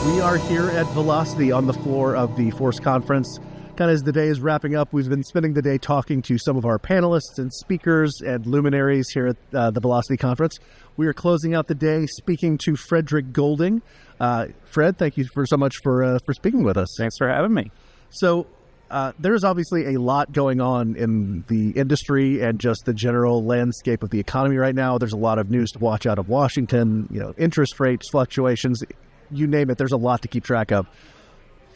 We are here at Velocity on the floor of the Force Conference. Kind of as the day is wrapping up, we've been spending the day talking to some of our panelists and speakers and luminaries here at the Velocity Conference. We are closing out the day speaking to Frederick Golding. Fred, thank you so much for speaking with us. Thanks for having me. So there's obviously a lot going on in the industry and just the general landscape of the economy right now. There's a lot of news to watch out of Washington, interest rates, fluctuations, you name it. There's a lot to keep track of.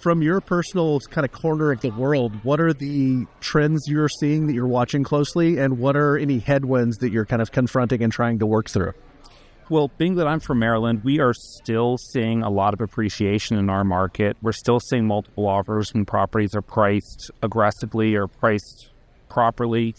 From your personal kind of corner of the world, what are the trends you're seeing that you're watching closely, and what are any headwinds that you're kind of confronting and trying to work through? Well, being that I'm from Maryland, we are still seeing a lot of appreciation in our market. We're still seeing multiple offers when properties are priced aggressively or priced properly.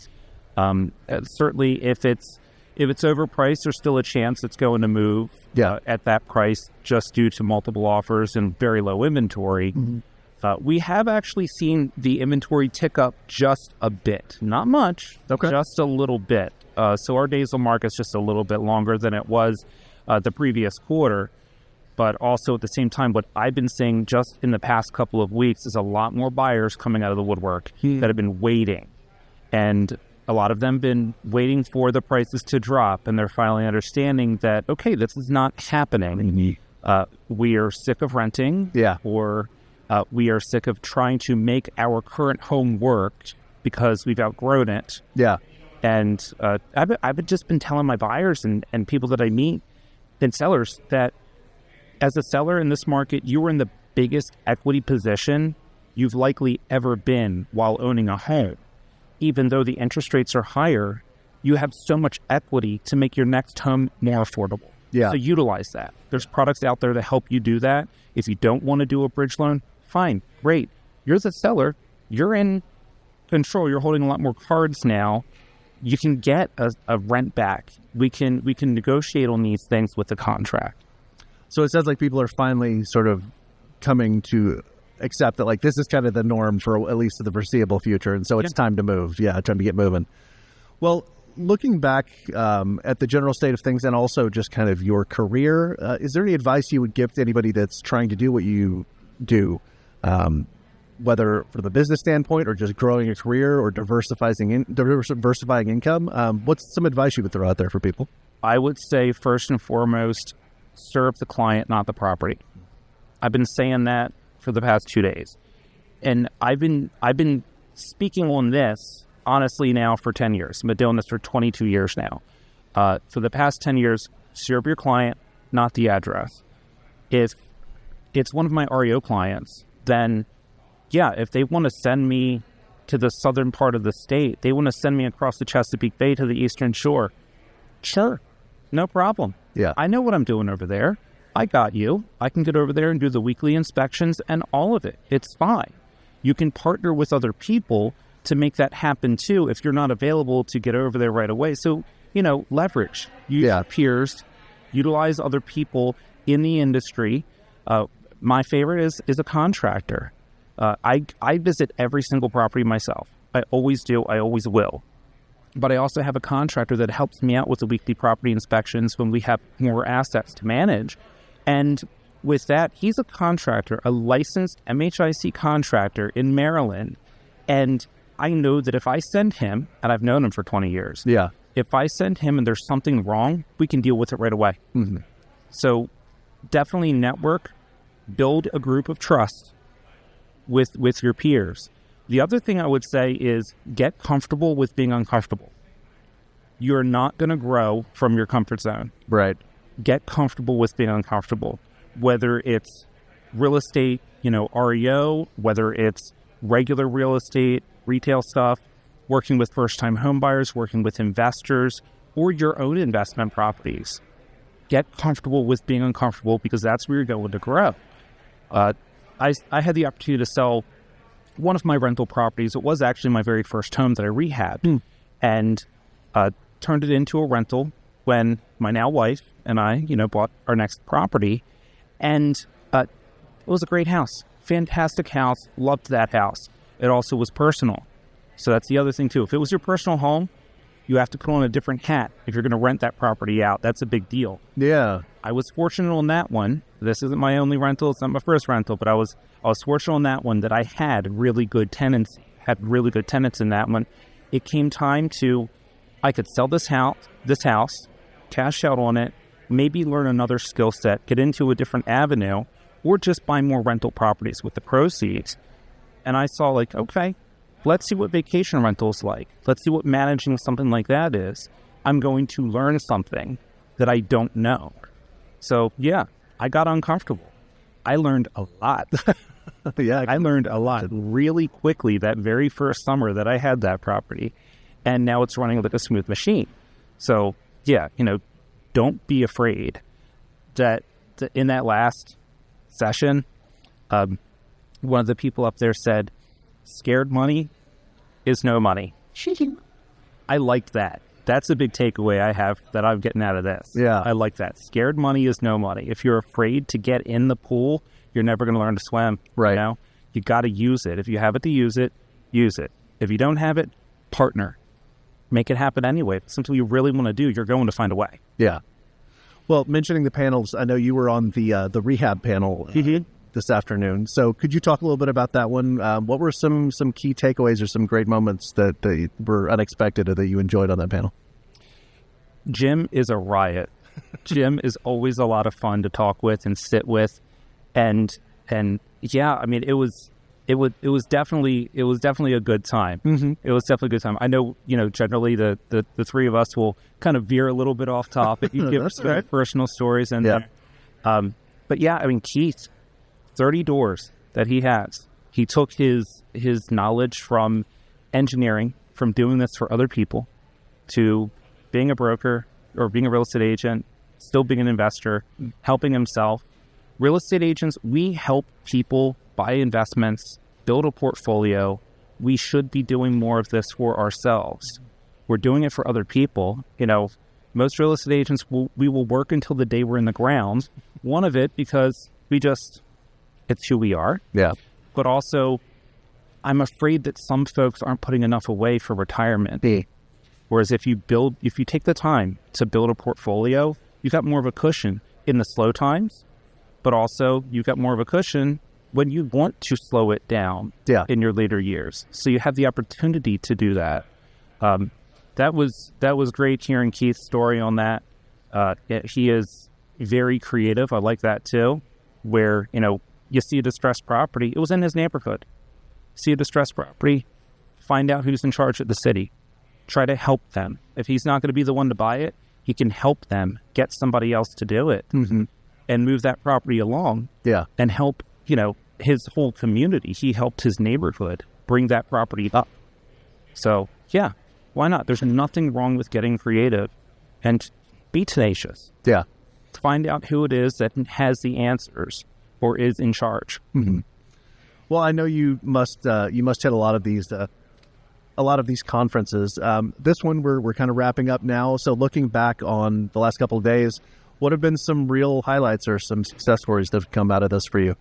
Certainly, if it's overpriced, there's still a chance it's going to move at that price just due to multiple offers and very low inventory. Mm-hmm. We have actually seen the inventory tick up just a bit. Not much, just a little bit. So our days on market is just a little bit longer than it was the previous quarter. But also at the same time, what I've been seeing just in the past couple of weeks is a lot more buyers coming out of the woodwork that have been waiting. And a lot of them been waiting for the prices to drop, and they're finally understanding that, okay, this is not happening. We are sick of renting, or we are sick of trying to make our current home work because we've outgrown it. And I've just been telling my buyers and people that I meet and sellers that as a seller in this market, you are in the biggest equity position you've likely ever been while owning a home. Even though the interest rates are higher, you have so much equity to make your next home more affordable. So utilize that. There's products out there to help you do that. If you don't want to do a bridge loan, fine, great. You're the seller. You're in control. You're holding a lot more cards now. You can get a rent back. We can negotiate on these things with the contract. So it sounds like people are finally sort of coming to accept that, like, this is kind of the norm for at least the foreseeable future, and so it's time to move. Time to get moving. Well, looking back at the general state of things and also just kind of your career, is there any advice you would give to anybody that's trying to do what you do, whether from the business standpoint or just growing a career or diversifying income? What's some advice you would throw out there for people? I would say first and foremost, serve the client, not the property. I've been saying that for the past 2 days. And I've been speaking on this, honestly, now for 10 years. I've been doing this for 22 years now. For the past 10 years, serve your client, not the address. If it's one of my REO clients, then, if they want to send me to the southern part of the state, they want to send me across the Chesapeake Bay to the Eastern Shore, sure, no problem. I know what I'm doing over there. I got you. I can get over there and do the weekly inspections and all of it. It's fine. You can partner with other people to make that happen too if you're not available to get over there right away. So, leverage. Use your peers. Utilize other people in the industry. My favorite is a contractor. I visit every single property myself. I always do. I always will. But I also have a contractor that helps me out with the weekly property inspections when we have more assets to manage. And with that, he's a contractor, a licensed MHIC contractor in Maryland. And I know that if I send him, and I've known him for 20 years, if I send him and there's something wrong, we can deal with it right away. Mm-hmm. So definitely network, build a group of trust with your peers. The other thing I would say is get comfortable with being uncomfortable. You're not going to grow from your comfort zone. Right. Get comfortable with being uncomfortable, whether it's real estate, REO, whether it's regular real estate, retail stuff, working with first-time home buyers, working with investors, or your own investment properties. Get comfortable with being uncomfortable because that's where you're going to grow. I had the opportunity to sell one of my rental properties. It was actually my very first home that I rehabbed and turned it into a rental when my now wife and I, bought our next property. And it was a great house, fantastic house, loved that house. It also was personal. So that's the other thing too. If it was your personal home, You have to put on a different hat if you're going to rent that property out. That's a big deal. Yeah. I was fortunate on that one. This isn't my only rental. It's not my first rental, but I was fortunate on that one that I had really good tenants in that one. It came time I could sell this house, cash out on it, maybe learn another skill set, get into a different avenue, or just buy more rental properties with the proceeds. And I saw like, okay, let's see what vacation rental is like. Let's see what managing something like that is. I'm going to learn something that I don't know. So yeah, I got uncomfortable. I learned a lot. Yeah, I learned a lot really quickly that very first summer that I had that property. And now it's running like a smooth machine. So yeah, don't be afraid that in that last session, one of the people up there said, scared money is no money. I liked that. That's a big takeaway I have that I'm getting out of this. Yeah. I like that. Scared money is no money. If you're afraid to get in the pool, you're never going to learn to swim. Right. You got to use it. If you have it to use it, use it. If you don't have it, partner. Make it happen anyway. If it's something you really want to do, you're going to find a way. Yeah. Well, mentioning the panels, I know you were on the rehab panel this afternoon. So could you talk a little bit about that one? What were some key takeaways or some great moments that were unexpected or that you enjoyed on that panel? Jim is a riot. Jim is always a lot of fun to talk with and sit with. And yeah, I mean, it was definitely a good time. Mm-hmm. It was definitely a good time. I know, generally the three of us will kind of veer a little bit off topic. You give some personal stories but yeah, I mean, Keith, 30 doors that he has. He took his knowledge from engineering, from doing this for other people, to being a broker or being a real estate agent, still being an investor, helping himself. Real estate agents, we help people buy investments, build a portfolio. We should be doing more of this for ourselves. We're doing it for other people. Most real estate agents, we will work until the day we're in the ground. One of it because it's who we are. Yeah. But also, I'm afraid that some folks aren't putting enough away for retirement. Whereas if you take the time to build a portfolio, you've got more of a cushion in the slow times, but also you've got more of a cushion when you want to slow it down in your later years. So you have the opportunity to do that. That was great hearing Keith's story on that. He is very creative. I like that too, where, you see a distressed property. It was in his neighborhood. See a distressed property, find out who's in charge of the city. Try to help them. If he's not going to be the one to buy it, he can help them get somebody else to do it and move that property along and help, his whole community. He helped his neighborhood bring that property up. So, yeah, why not? There's nothing wrong with getting creative and be tenacious. Yeah. Find out who it is that has the answers or is in charge. Mm-hmm. Well, I know you must hit a lot of these conferences. This one we're kind of wrapping up now. So looking back on the last couple of days, what have been some real highlights or some success stories that have come out of this for you?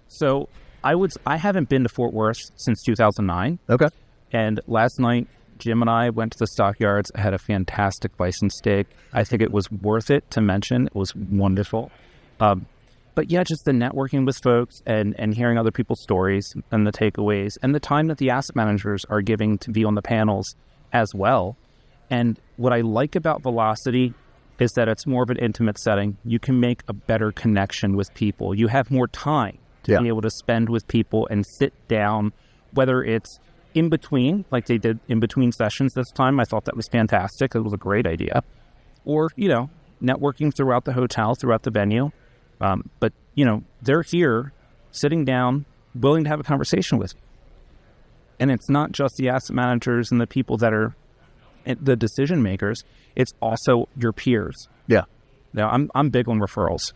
So I haven't been to Fort Worth since 2009. Okay. And last night, Jim and I went to the stockyards. I had a fantastic bison steak. I think it was worth it to mention. It was wonderful. But yeah, just the networking with folks and hearing other people's stories and the takeaways and the time that the asset managers are giving to be on the panels as well. And what I like about Velocity is that it's more of an intimate setting. You can make a better connection with people. You have more time to be able to spend with people and sit down, whether it's in between, like they did in between sessions this time. I thought that was fantastic. It was a great idea. Or, networking throughout the hotel, throughout the venue. But, they're here sitting down, willing to have a conversation with you. And it's not just the asset managers and the people that are the decision makers. It's also your peers. Yeah. Now, I'm big on referrals.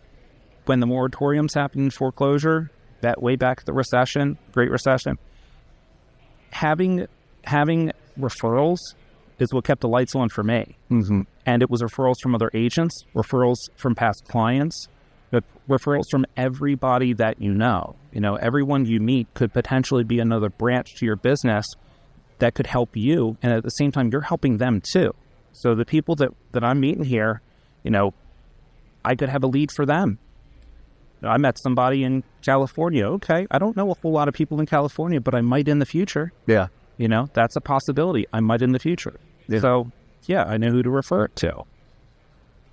When the moratoriums happened in foreclosure, that way back at the recession, Great Recession, having referrals is what kept the lights on for me. Mm-hmm. And it was referrals from other agents, referrals from past clients, referrals from everybody that you know. Everyone you meet could potentially be another branch to your business that could help you. And at the same time, you're helping them too. So the people that I'm meeting here, I could have a lead for them. I met somebody in California. Okay, I don't know a whole lot of people in California, but I might in the future. Yeah. That's a possibility. I might in the future. Yeah. So, yeah, I know who to refer it to.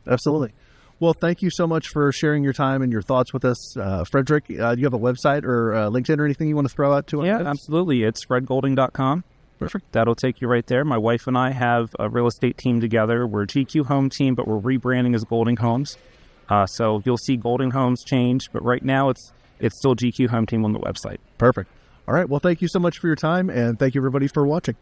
Absolutely. Well, thank you so much for sharing your time and your thoughts with us. Frederick, do you have a website or LinkedIn or anything you want to throw out to us? Yeah, absolutely. It's fredgolding.com. Perfect. That'll take you right there. My wife and I have a real estate team together. We're a GQ Home team, but we're rebranding as Golding Homes. So you'll see Golding Homes change, but right now it's still GQ Home Team on the website. Perfect. All right. Well, thank you so much for your time, and thank you, everybody, for watching.